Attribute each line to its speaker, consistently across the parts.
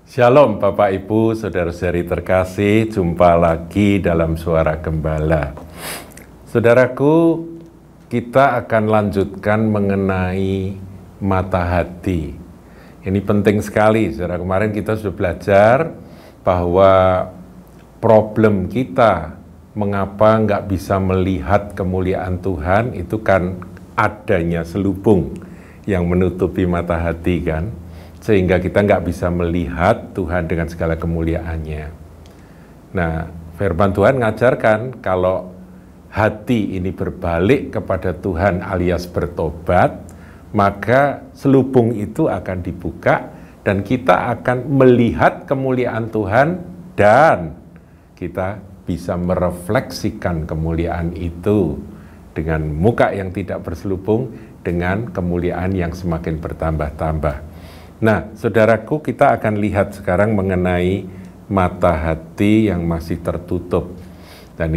Speaker 1: Shalom Bapak Ibu, Saudara-saudari terkasih, jumpa lagi dalam Suara Gembala. Saudaraku, kita akan lanjutkan mengenai mata hati. Ini penting sekali, saudara. Kemarin kita sudah belajar bahwa problem kita mengapa nggak bisa melihat kemuliaan Tuhan itu kan adanya selubung yang menutupi mata hati kan. Sehingga kita nggak bisa melihat Tuhan dengan segala kemuliaannya. Nah, firman Tuhan ngajarkan kalau hati ini berbalik kepada Tuhan alias bertobat, maka selubung itu akan dibuka dan kita akan melihat kemuliaan Tuhan dan kita bisa merefleksikan kemuliaan itu dengan muka yang tidak berselubung dengan kemuliaan yang semakin bertambah-tambah. Nah, saudaraku, kita akan lihat sekarang mengenai mata hati yang masih tertutup. Dan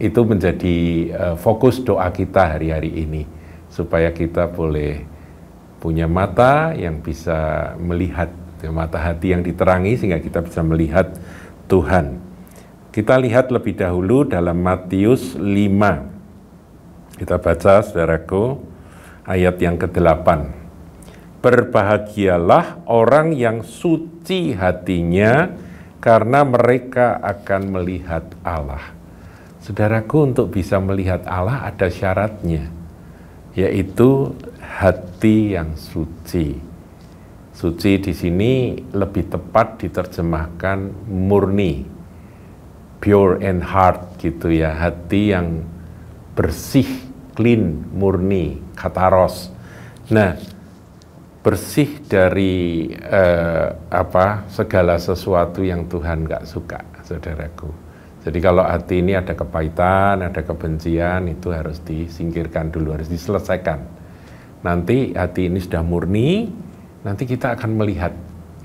Speaker 1: itu menjadi fokus doa kita hari-hari ini. Supaya kita boleh punya mata yang bisa melihat, mata hati yang diterangi sehingga kita bisa melihat Tuhan. Kita lihat lebih dahulu dalam Matius 5. Kita baca, saudaraku, ayat yang ke-8. Berbahagialah orang yang suci hatinya, karena mereka akan melihat Allah. Saudaraku, untuk bisa melihat Allah ada syaratnya, yaitu hati yang suci. Suci di sini lebih tepat diterjemahkan murni, pure and heart gitu ya, hati yang bersih, clean, murni, kataros. Nah, bersih dari segala sesuatu yang Tuhan nggak suka, saudaraku. Jadi kalau hati ini ada kepahitan, ada kebencian, itu harus disingkirkan dulu, harus diselesaikan. Nanti hati ini sudah murni, nanti kita akan melihat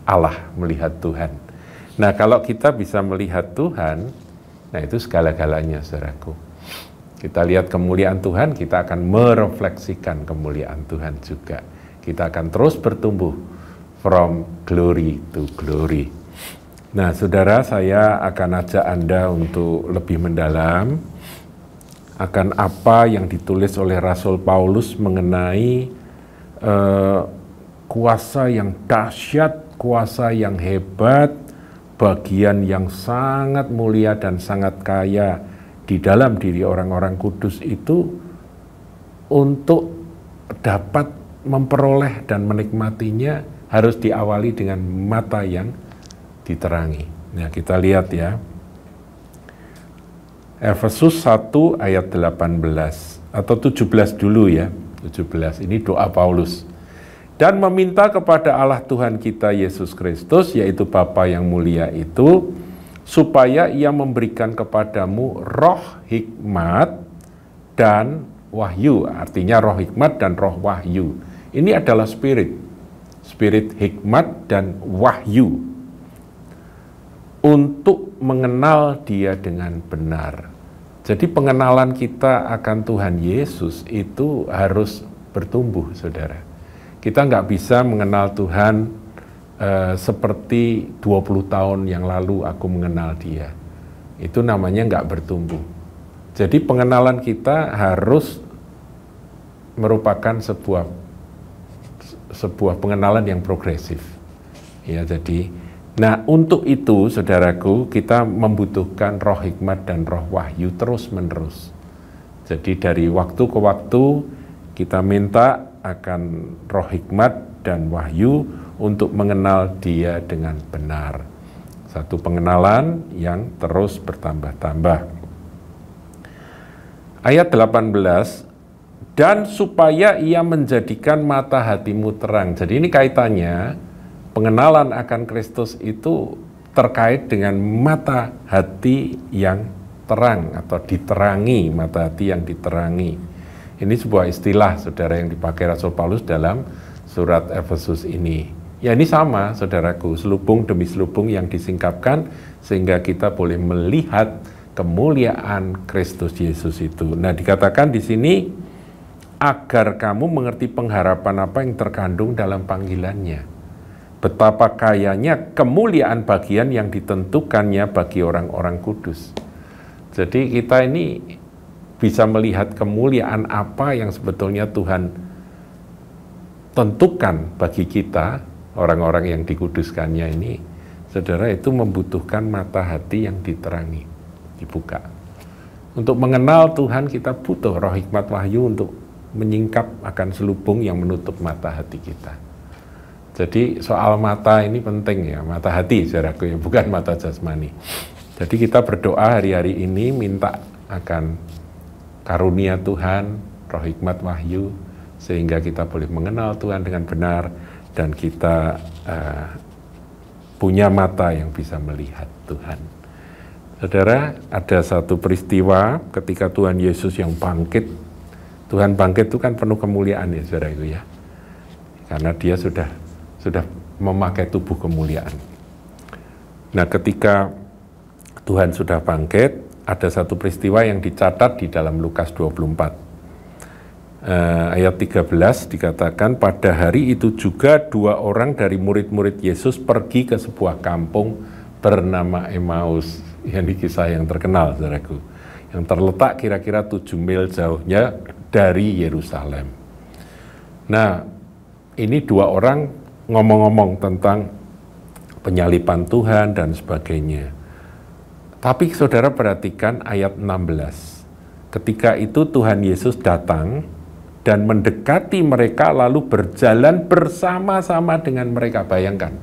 Speaker 1: Allah, melihat Tuhan. Nah, kalau kita bisa melihat Tuhan, nah itu segala-galanya, saudaraku. Kita lihat kemuliaan Tuhan, kita akan merefleksikan kemuliaan Tuhan juga. Kita akan terus bertumbuh from glory to glory. Nah, saudara, saya akan ajak Anda untuk lebih mendalam akan apa yang ditulis oleh Rasul Paulus mengenai kuasa yang dahsyat, kuasa yang hebat, bagian yang sangat mulia dan sangat kaya di dalam diri orang-orang kudus itu untuk dapat memperoleh dan menikmatinya harus diawali dengan mata yang diterangi. Nah, kita lihat ya. Efesus 1 ayat 18 atau 17 dulu ya. 17 ini doa Paulus. Dan meminta kepada Allah Tuhan kita Yesus Kristus, yaitu Bapa yang mulia itu, supaya Ia memberikan kepadamu roh hikmat dan wahyu, artinya roh hikmat dan roh wahyu. Ini adalah spirit hikmat dan wahyu untuk mengenal Dia dengan benar. Jadi pengenalan kita akan Tuhan Yesus itu harus bertumbuh, saudara. Kita nggak bisa mengenal Tuhan seperti 20 tahun yang lalu aku mengenal Dia. Itu namanya nggak bertumbuh. Jadi pengenalan kita harus merupakan sebuah pengenalan yang progresif. Ya, jadi, nah untuk itu, saudaraku, kita membutuhkan roh hikmat dan roh wahyu terus-menerus. Jadi dari waktu ke waktu kita minta akan roh hikmat dan wahyu untuk mengenal Dia dengan benar. Satu pengenalan yang terus bertambah-tambah. Ayat 18, dan supaya Ia menjadikan mata hatimu terang. Jadi ini kaitannya, pengenalan akan Kristus itu terkait dengan mata hati yang terang atau diterangi, mata hati yang diterangi. Ini sebuah istilah, saudara, yang dipakai Rasul Paulus dalam surat Efesus ini. Ya, ini sama, saudaraku, selubung demi selubung yang disingkapkan sehingga kita boleh melihat kemuliaan Kristus Yesus itu. Nah, dikatakan di sini agar kamu mengerti pengharapan apa yang terkandung dalam panggilannya. betapa kayanya kemuliaan bagian yang ditentukannya bagi orang-orang kudus. Jadi kita ini bisa melihat kemuliaan apa yang sebetulnya Tuhan tentukan bagi kita, orang-orang yang dikuduskannya ini. Saudara, itu membutuhkan mata hati yang diterangi, dibuka. Untuk mengenal Tuhan kita butuh roh hikmat wahyu untuk menyingkap akan selubung yang menutup mata hati kita. Jadi soal mata ini penting ya, mata hati saudaraku ya, bukan mata jasmani. Jadi kita berdoa hari-hari ini minta akan karunia Tuhan, roh hikmat wahyu, sehingga kita boleh mengenal Tuhan dengan benar dan kita punya mata yang bisa melihat Tuhan. Saudara, ada satu peristiwa ketika Tuhan Yesus yang bangkit. Tuhan bangkit itu kan penuh kemuliaan ya saudara itu ya. Karena dia sudah memakai tubuh kemuliaan. Nah, ketika Tuhan sudah bangkit, ada satu peristiwa yang dicatat di dalam Lukas 24. Ayat 13 dikatakan, pada hari itu juga 2 orang dari murid-murid Yesus pergi ke sebuah kampung bernama Emmaus. Ini kisah yang terkenal, saudaraku, yang terletak kira-kira 7 mil jauhnya dari Yerusalem. Nah, ini 2 orang ngomong-ngomong tentang penyaliban Tuhan dan sebagainya. Tapi saudara perhatikan ayat 16. Ketika itu Tuhan Yesus datang dan mendekati mereka lalu berjalan bersama-sama dengan mereka. Bayangkan,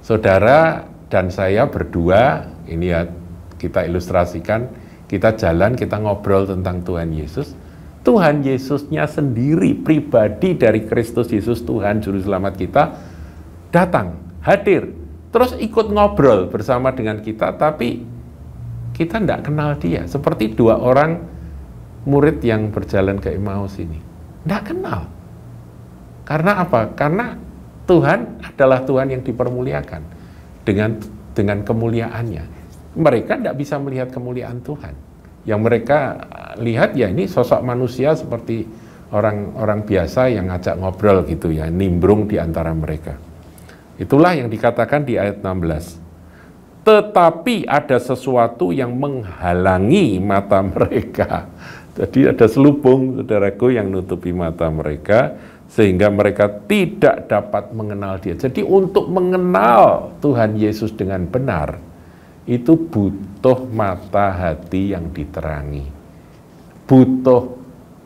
Speaker 1: saudara dan saya berdua, ini ya kita ilustrasikan, kita jalan, kita ngobrol tentang Tuhan Yesus. Tuhan Yesusnya sendiri, pribadi dari Kristus Yesus Tuhan Juru Selamat kita, datang, hadir, terus ikut ngobrol bersama dengan kita, tapi kita tidak kenal dia. Seperti 2 orang murid yang berjalan ke Emmaus ini. Tidak kenal. Karena apa? Karena Tuhan adalah Tuhan yang dipermuliakan. Dengan kemuliaannya. Mereka tidak bisa melihat kemuliaan Tuhan. Yang mereka lihat ya ini sosok manusia seperti orang-orang biasa yang ngajak ngobrol gitu ya, nimbrung di antara mereka. Itulah yang dikatakan di ayat 16. Tetapi ada sesuatu yang menghalangi mata mereka. Jadi ada selubung, saudaraku, yang nutupi mata mereka, sehingga mereka tidak dapat mengenal dia. Jadi untuk mengenal Tuhan Yesus dengan benar, itu butuh mata hati yang diterangi. Butuh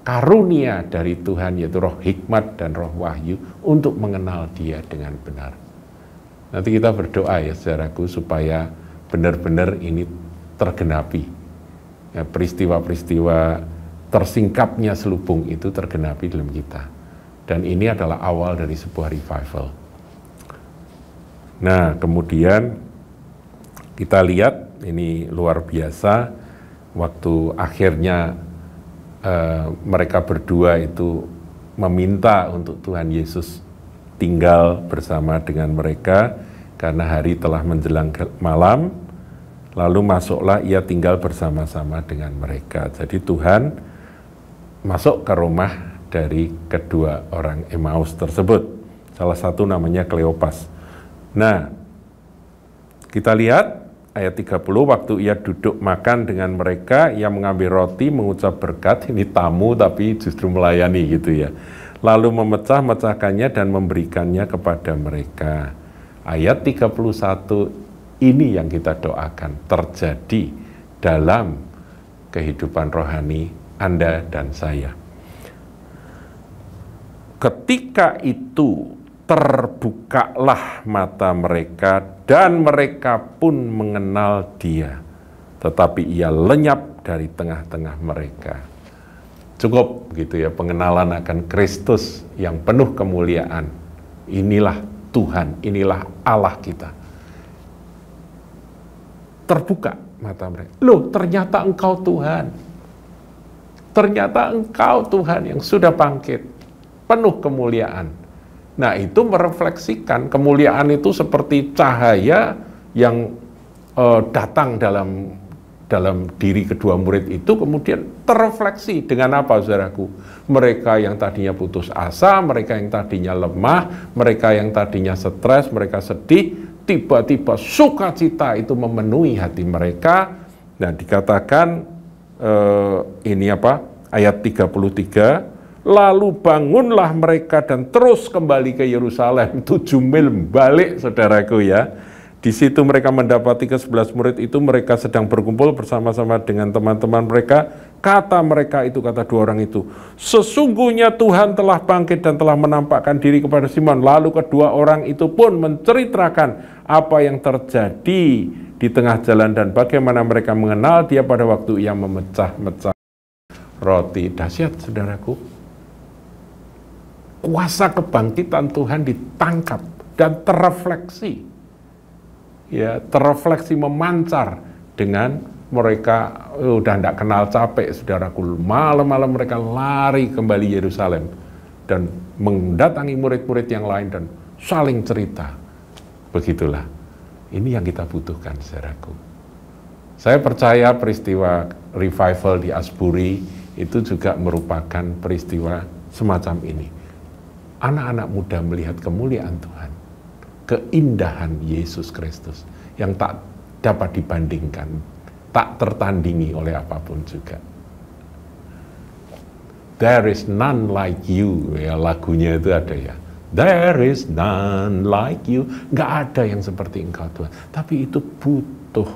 Speaker 1: karunia dari Tuhan, yaitu roh hikmat dan roh wahyu, untuk mengenal dia dengan benar. Nanti kita berdoa ya saudaraku, supaya benar-benar ini tergenapi. Ya, peristiwa-peristiwa tersingkapnya selubung itu tergenapi dalam kita. Dan ini adalah awal dari sebuah revival. Nah, kemudian kita lihat ini luar biasa, waktu akhirnya mereka berdua itu meminta untuk Tuhan Yesus tinggal bersama dengan mereka karena hari telah menjelang malam, lalu masuklah ia tinggal bersama-sama dengan mereka. Jadi Tuhan masuk ke rumah dari kedua orang Emmaus tersebut. Salah satu namanya Kleopas. Nah, kita lihat ayat 30, waktu ia duduk makan dengan mereka, ia mengambil roti, mengucap berkat, ini tamu tapi justru melayani gitu ya. Lalu memecah-mecahkannya dan memberikannya kepada mereka. Ayat 31 ini yang kita doakan terjadi dalam kehidupan rohani Anda dan saya. Ketika itu terbukalah mata mereka dan mereka pun mengenal dia, tetapi ia lenyap dari tengah-tengah mereka. Cukup gitu ya, pengenalan akan Kristus yang penuh kemuliaan. Inilah Tuhan, inilah Allah kita. Terbuka mata mereka. Loh, ternyata engkau Tuhan. Ternyata engkau Tuhan yang sudah bangkit, penuh kemuliaan. Nah, itu merefleksikan kemuliaan itu seperti cahaya yang datang dalam diri kedua murid itu kemudian terrefleksi dengan apa, saudaraku? Mereka yang tadinya putus asa, mereka yang tadinya lemah, mereka yang tadinya stres, mereka sedih, tiba-tiba sukacita itu memenuhi hati mereka. Dan dikatakan ayat 33, lalu bangunlah mereka dan terus kembali ke Yerusalem. 7 mil balik, saudaraku ya. Di situ mereka mendapati ke-11 murid itu, mereka sedang berkumpul bersama-sama dengan teman-teman mereka. Kata mereka itu, kata 2 orang itu, sesungguhnya Tuhan telah bangkit dan telah menampakkan diri kepada Simon. Lalu kedua orang itu pun menceritakan apa yang terjadi di tengah jalan dan bagaimana mereka mengenal dia pada waktu ia memecah-mecah roti. Dahsyat, saudaraku. Kuasa kebangkitan Tuhan ditangkap dan terrefleksi. Ya, terrefleksi memancar dengan mereka udah tidak kenal capek, saudaraku. Malam-malam mereka lari kembali Yerusalem dan mendatangi murid-murid yang lain dan saling cerita. Begitulah, ini yang kita butuhkan, saudaraku. Saya percaya peristiwa revival di Asbury itu juga merupakan peristiwa semacam ini. Anak-anak muda melihat kemuliaan Tuhan, keindahan Yesus Kristus yang tak dapat dibandingkan, tak tertandingi oleh apapun juga. There is none like you, ya, lagunya itu ada ya. There is none like you. Nggak ada yang seperti Engkau, Tuhan. Tapi itu butuh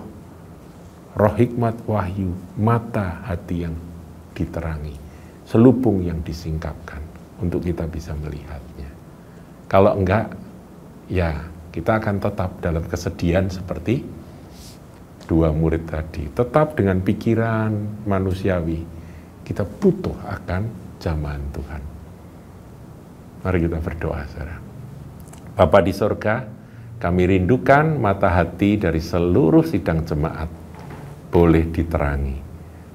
Speaker 1: roh hikmat, wahyu, mata hati yang diterangi, selubung yang disingkapkan untuk kita bisa melihatnya. Kalau enggak, ya kita akan tetap dalam kesedihan seperti 2 murid tadi. Tetap dengan pikiran manusiawi. Kita butuh akan jamahan Tuhan. Mari kita berdoa, saudara. Bapa di sorga, kami rindukan mata hati dari seluruh sidang jemaat boleh diterangi,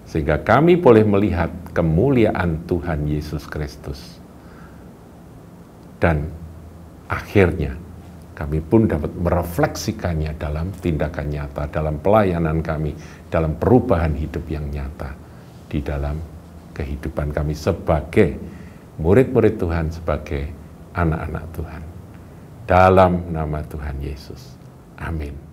Speaker 1: sehingga kami boleh melihat kemuliaan Tuhan Yesus Kristus. Dan akhirnya kami pun dapat merefleksikannya dalam tindakan nyata, dalam pelayanan kami, dalam perubahan hidup yang nyata, di dalam kehidupan kami sebagai murid-murid Tuhan, sebagai anak-anak Tuhan. Dalam nama Tuhan Yesus. Amin.